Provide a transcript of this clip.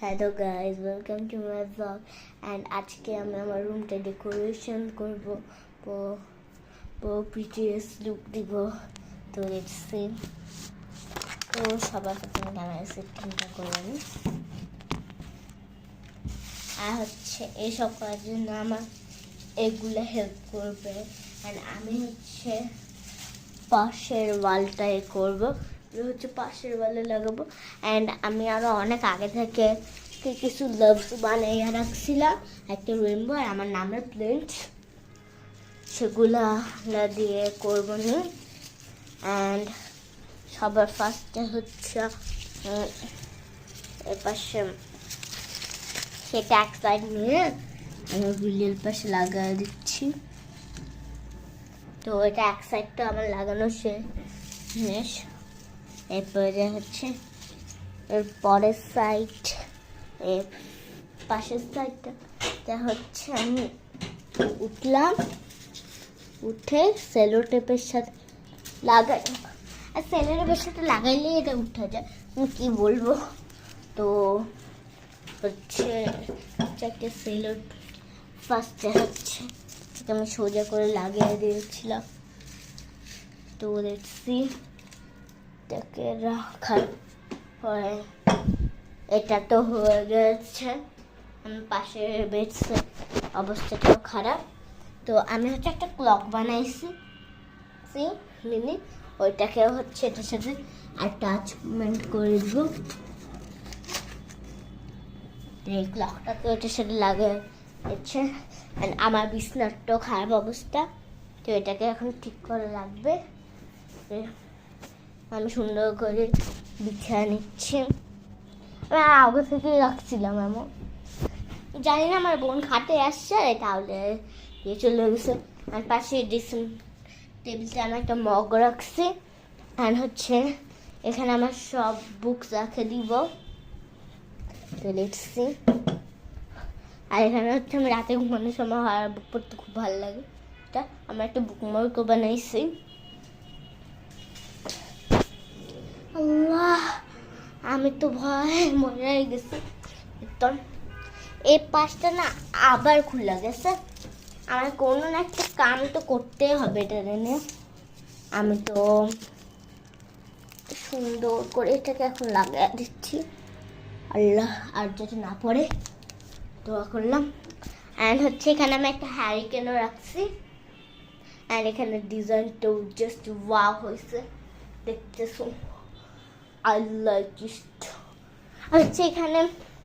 Hello guys, welcome to my blog. And আজকে আমি আমার রুমটা ডেকোরেশন করবো, প্রিটিয়েস্ট লুক দিব। তো লেটস সি। তো সবার প্রথমে ক্যামেরা সেটিংটা করে আমি আর হচ্ছে এইসব করার জন্য আমার এগুলো হেল্প করবে। অ্যান্ড আমি হচ্ছে পাশের ওয়ালটাই করবো, হচ্ছে পাশের ওয়ালে লাগাবো। অ্যান্ড আমি আরও অনেক আগে থেকে কিছু লাভস বানিয়ে রাখছিলাম, একটা রেইনবো আর আমার নামের প্লেট, সেগুলা দিয়ে করবো নি। অ্যান্ড সবার ফার্স্টে হচ্ছে এর পাশে সেটা এক সাইড নিয়ে আমি বিলের পাশে লাগিয়ে দিচ্ছি। তো এটা এক সাইডটা আমার লাগানো শেষ। এরপরে হচ্ছে এর পরের সাইড, এর পাশের সাইডটা হচ্ছে আমি উঠে সেলো টেপের সাথে লাগাই। আর সেলো টেপের সাথে লাগাইলে এটা উঠে যায়, আমি কি বলবো। তো হচ্ছে একটা সেলো ফার্স্টে হচ্ছে আমি সোজা করে লাগিয়ে দিয়েছিলাম। তো দেখছি এটাকে রাখার পরে এটা তো হয়ে গেছে। আমি পাশে বেডসের অবস্থাটাও খারাপ। তো আমি হচ্ছে একটা ক্লক বানাইছি মিনি, ওইটাকে হচ্ছে এটার সাথে অ্যাটাচমেন্ট করে দিব। এই ক্লকটাকে এটার সাথে লাগিয়েছে। আমার বিছনাটাও খারাপ অবস্থা, তো এটাকে এখন ঠিক করে লাগবে। আমি সুন্দর করে বিছিয়ে নিচ্ছি। আমি আগে থেকেই রাখছিলাম এমন, জানি না আমার বোন খাটে আসছে তাহলে দিয়ে চলে গেছে। আর পাশে ড্রেসিং টেবিলটা আমি একটা মগ রাখছি। আর হচ্ছে এখানে আমার সব বুকস রাখে দিব। তো লিখছি। আর এখানে হচ্ছে আমি রাতে ঘুমানোর সময় বুক পড়তে খুব ভালো লাগে, এটা আমরা একটা বুকমার্কও বানাইছি। আল্লাহ, আমি তো ভয় মরে গেছি একদম। এই পাশটা না আবার খুলে গেছে। আমার কোনো না একটা কাম তো করতেই হবে এটা নিয়ে। আমি তো সুন্দর করে এটাকে এখন লাগিয়ে দিচ্ছি, আল্লাহ আর যাতে না পড়ে দোয়া করলাম। অ্যান্ড হচ্ছে এখানে আমি একটা হ্যারিকেনও রাখছি। অ্যান্ড এখানে ডিজাইনটাও জাস্ট ওয়াও হয়েছে, দেখতেছো। আল্লাহ হচ্ছে এখানে